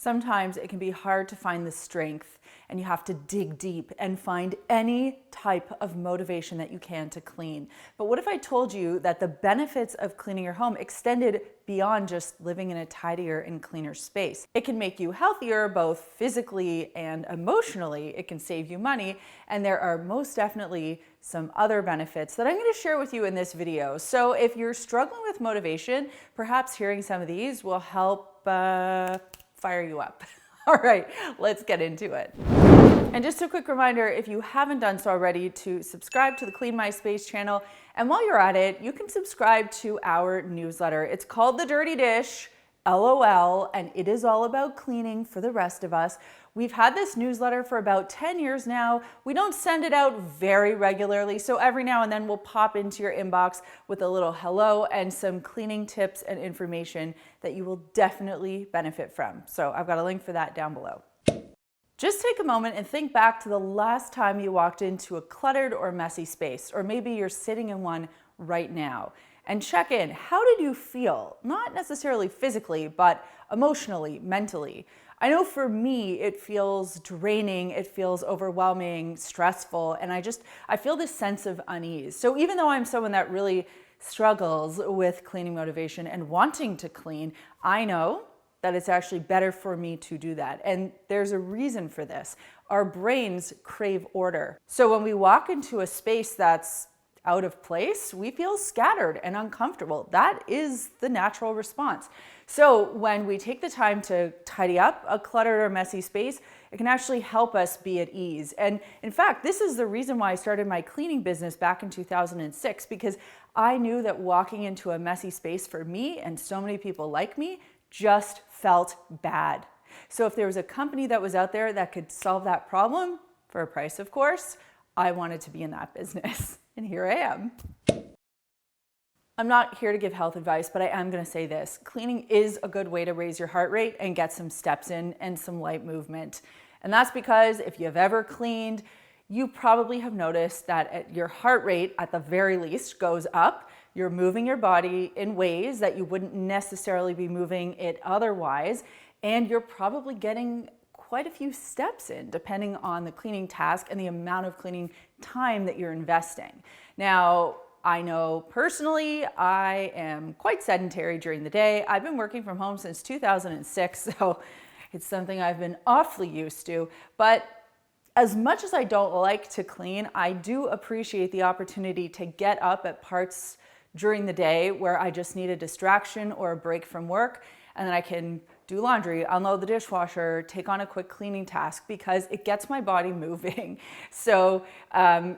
Sometimes it can be hard to find the strength, and you have to dig deep and find any type of motivation that you can to clean. But what if I told you that the benefits of cleaning your home extended beyond just living in a tidier and cleaner space? It can make you healthier, both physically and emotionally. It can save you money, and there are most definitely some other benefits that I'm going to share with you in this video. So if you're struggling with motivation, perhaps hearing some of these will help fire you up. All right, let's get into it. And just a quick reminder, if you haven't done so already, to subscribe to the Clean My Space channel. And while you're at it, you can subscribe to our newsletter. It's called The Dirty Dish, LOL, and it is all about cleaning for the rest of us. We've had this newsletter for about 10 years now. We don't send it out very regularly, so every now and then we'll pop into your inbox with a little hello and some cleaning tips and information that you will definitely benefit from. So I've got a link for that down below. Just take a moment and think back to the last time you walked into a cluttered or messy space, or maybe you're sitting in one right now. And check in. How did you feel? Not necessarily physically, but emotionally, mentally. I know for me, it feels draining, it feels overwhelming, stressful, and I feel this sense of unease. So even though I'm someone that really struggles with cleaning motivation and wanting to clean, I know that it's actually better for me to do that. And there's a reason for this. Our brains crave order. So when we walk into a space that's out of place, we feel scattered and uncomfortable. That is the natural response. So when we take the time to tidy up a cluttered or messy space, it can actually help us be at ease. And in fact, this is the reason why I started my cleaning business back in 2006, because I knew that walking into a messy space for me and so many people like me just felt bad. So if there was a company that was out there that could solve that problem, for a price of course, I wanted to be in that business. And here I am. I'm not here to give health advice, but I am going to say this. Cleaning is a good way to raise your heart rate and get some steps in and some light movement. And that's because if you've ever cleaned, you probably have noticed that your heart rate, at the very least, goes up. You're moving your body in ways that you wouldn't necessarily be moving it otherwise. And you're probably getting quite a few steps in, depending on the cleaning task and the amount of cleaning time that you're investing. Now, I know personally, I am quite sedentary during the day. I've been working from home since 2006, so it's something I've been awfully used to. But as much as I don't like to clean, I do appreciate the opportunity to get up at parts during the day where I just need a distraction or a break from work, and then I can do laundry, unload the dishwasher, take on a quick cleaning task, because it gets my body moving. So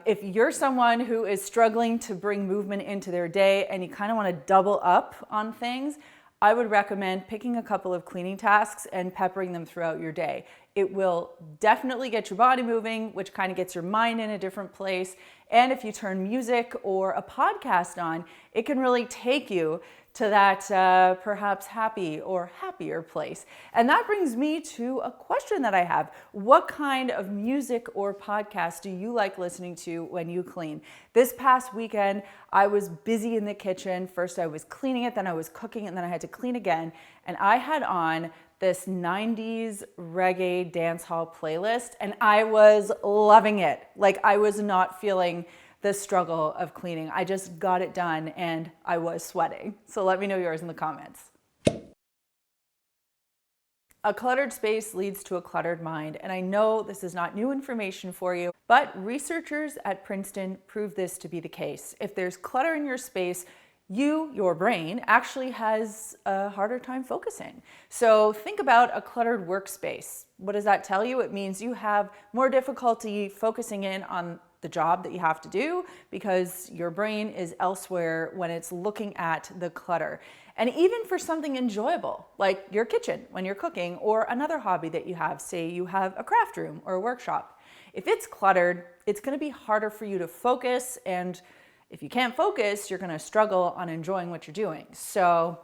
if you're someone who is struggling to bring movement into their day and you kind of want to double up on things, I would recommend picking a couple of cleaning tasks and peppering them throughout your day. It will definitely get your body moving, which kind of gets your mind in a different place. And if you turn music or a podcast on, it can really take you to that perhaps happy or happier place. And that brings me to a question that I have. What kind of music or podcast do you like listening to when you clean? This past weekend, I was busy in the kitchen. First I was cleaning it, then I was cooking, and then I had to clean again. And I had on this 90s reggae dance hall playlist, and I was loving it. Like, I was not feeling the struggle of cleaning. I just got it done and I was sweating. So let me know yours in the comments. A cluttered space leads to a cluttered mind, and I know this is not new information for you, but researchers at Princeton prove this to be the case. If there's clutter in your space, your brain actually has a harder time focusing. So think about a cluttered workspace. What does that tell you? It means you have more difficulty focusing in on the job that you have to do because your brain is elsewhere when it's looking at the clutter. And even for something enjoyable, like your kitchen when you're cooking, or another hobby that you have, say you have a craft room or a workshop. If it's cluttered, it's going to be harder for you to focus, and if you can't focus, you're going to struggle on enjoying what you're doing. So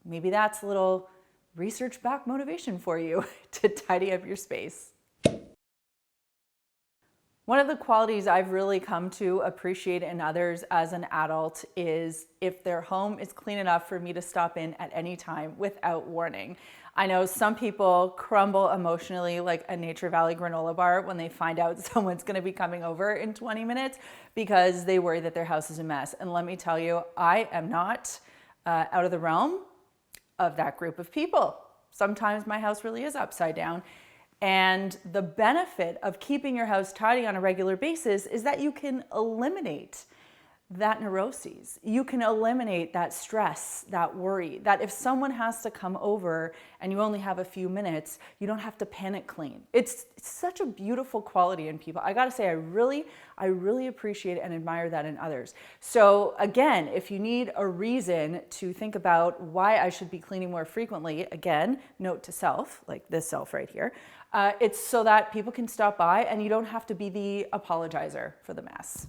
maybe that's a little research-backed motivation for you to tidy up your space. One of the qualities I've really come to appreciate in others as an adult is if their home is clean enough for me to stop in at any time without warning. I know some people crumble emotionally like a Nature Valley granola bar when they find out someone's going to be coming over in 20 minutes because they worry that their house is a mess. And let me tell you, I am not out of the realm of that group of people. Sometimes my house really is upside down. And the benefit of keeping your house tidy on a regular basis is that you can eliminate that neuroses. You can eliminate that stress, that worry, that if someone has to come over and you only have a few minutes, you don't have to panic clean. It's such a beautiful quality in people. I gotta say, I really appreciate and admire that in others. So again, if you need a reason to think about why I should be cleaning more frequently, again, note to self, like this self right here, it's so that people can stop by and you don't have to be the apologizer for the mess.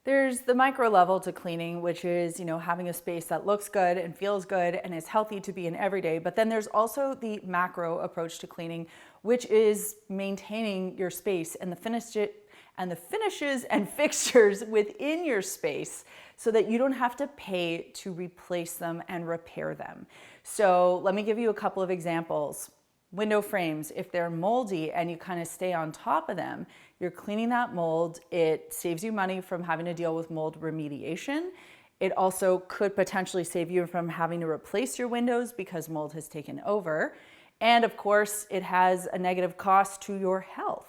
There's the micro level to cleaning, which is, having a space that looks good and feels good and is healthy to be in every day. But then there's also the macro approach to cleaning, which is maintaining your space and the finishes and fixtures within your space so that you don't have to pay to replace them and repair them. So let me give you a couple of examples. Window frames, if they're moldy and you kind of stay on top of them, you're cleaning that mold. It saves you money from having to deal with mold remediation. It also could potentially save you from having to replace your windows because mold has taken over. And of course, it has a negative cost to your health.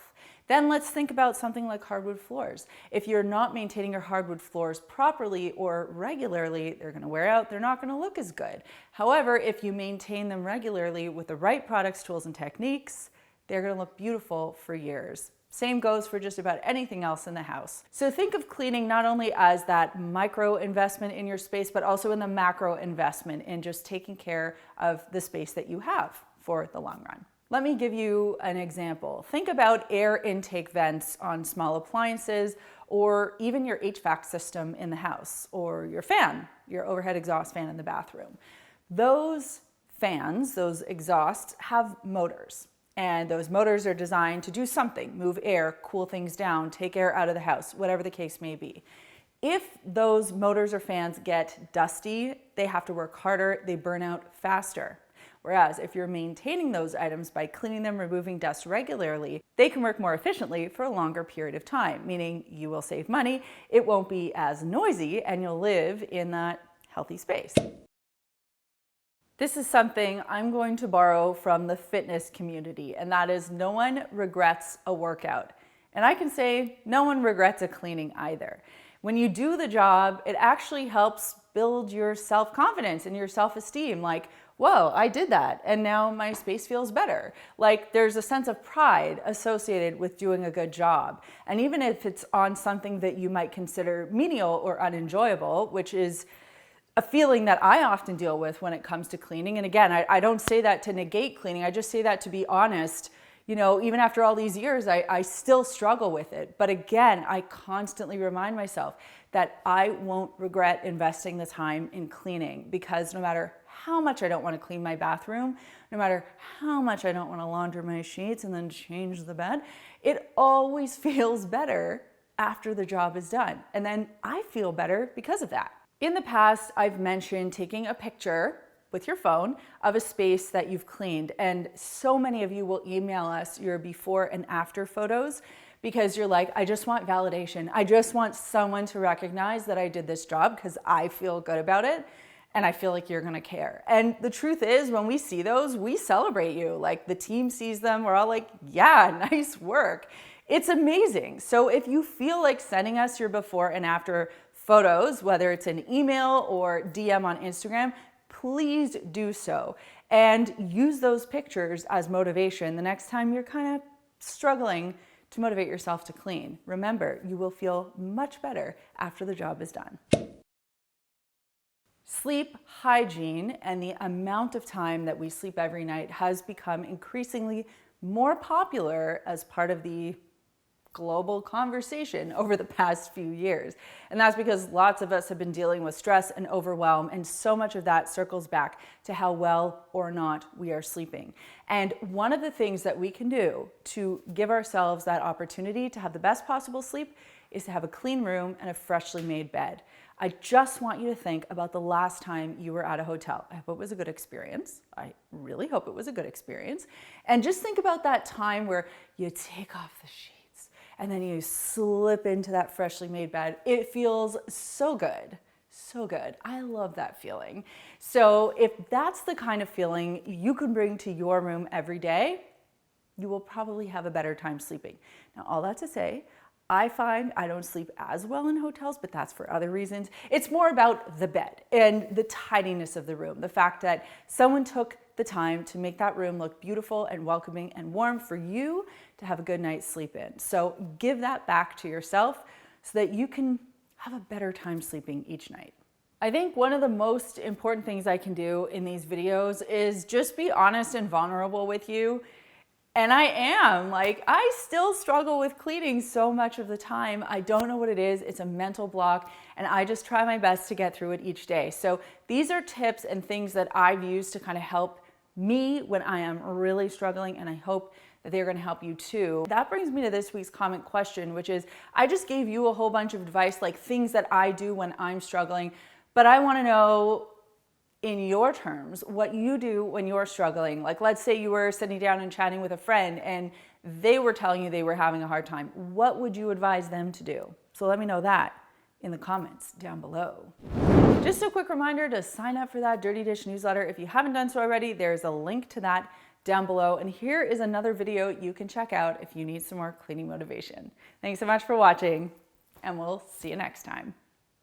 Then let's think about something like hardwood floors. If you're not maintaining your hardwood floors properly or regularly, they're going to wear out, they're not going to look as good. However, if you maintain them regularly with the right products, tools, and techniques, they're going to look beautiful for years. Same goes for just about anything else in the house. So think of cleaning not only as that micro investment in your space, but also in the macro investment in just taking care of the space that you have for the long run. Let me give you an example. Think about air intake vents on small appliances or even your HVAC system in the house or your fan, your overhead exhaust fan in the bathroom. Those fans, those exhausts, have motors. And those motors are designed to do something, move air, cool things down, take air out of the house, whatever the case may be. If those motors or fans get dusty, they have to work harder, they burn out faster. Whereas if you're maintaining those items by cleaning them, removing dust regularly, they can work more efficiently for a longer period of time, meaning you will save money, it won't be as noisy, and you'll live in that healthy space. This is something I'm going to borrow from the fitness community, and that is no one regrets a workout. And I can say no one regrets a cleaning either. When you do the job, it actually helps build your self-confidence and your self-esteem. Like, whoa, I did that, and now my space feels better. Like, there's a sense of pride associated with doing a good job. And even if it's on something that you might consider menial or unenjoyable, which is a feeling that I often deal with when it comes to cleaning. And again, I don't say that to negate cleaning, I just say that to be honest. Even after all these years, I still struggle with it. But again, I constantly remind myself that I won't regret investing the time in cleaning, because no matter how much I don't want to clean my bathroom, no matter how much I don't want to launder my sheets and then change the bed, it always feels better after the job is done. And then I feel better because of that. In the past, I've mentioned taking a picture with your phone of a space that you've cleaned. And so many of you will email us your before and after photos because you're like, I just want validation. I just want someone to recognize that I did this job because I feel good about it. And I feel like you're gonna care. And the truth is, when we see those, we celebrate you. Like, the team sees them, we're all like, yeah, nice work. It's amazing. So if you feel like sending us your before and after photos, whether it's an email or DM on Instagram, please do so. And use those pictures as motivation the next time you're kind of struggling to motivate yourself to clean. Remember, you will feel much better after the job is done. Sleep hygiene and the amount of time that we sleep every night has become increasingly more popular as part of the global conversation over the past few years. And that's because lots of us have been dealing with stress and overwhelm, and so much of that circles back to how well or not we are sleeping. And one of the things that we can do to give ourselves that opportunity to have the best possible sleep is to have a clean room and a freshly made bed. I just want you to think about the last time you were at a hotel. I hope it was a good experience. I really hope it was a good experience. And just think about that time where you take off the sheets and then you slip into that freshly made bed. It feels so good. So good. I love that feeling. So if that's the kind of feeling you can bring to your room every day, you will probably have a better time sleeping. Now, all that to say, I find I don't sleep as well in hotels, but that's for other reasons. It's more about the bed and the tidiness of the room. The fact that someone took the time to make that room look beautiful and welcoming and warm for you to have a good night's sleep in. So give that back to yourself so that you can have a better time sleeping each night. I think one of the most important things I can do in these videos is just be honest and vulnerable with you. And I am, like, I still struggle with cleaning so much of the time. I don't know what it is. It's a mental block, and I just try my best to get through it each day. So these are tips and things that I've used to kind of help me when I am really struggling, and I hope that they're going to help you too. That brings me to this week's comment question, which is, I just gave you a whole bunch of advice, like things that I do when I'm struggling, but I want to know in your terms what you do when you're struggling. Like, let's say you were sitting down and chatting with a friend and they were telling you they were having a hard time. What would you advise them to do? So let me know that in the comments down below. Just a quick reminder to sign up for that Dirty Dish newsletter. If you haven't done so already, there's a link to that down below. And here is another video you can check out if you need some more cleaning motivation. Thanks so much for watching, and we'll see you next time.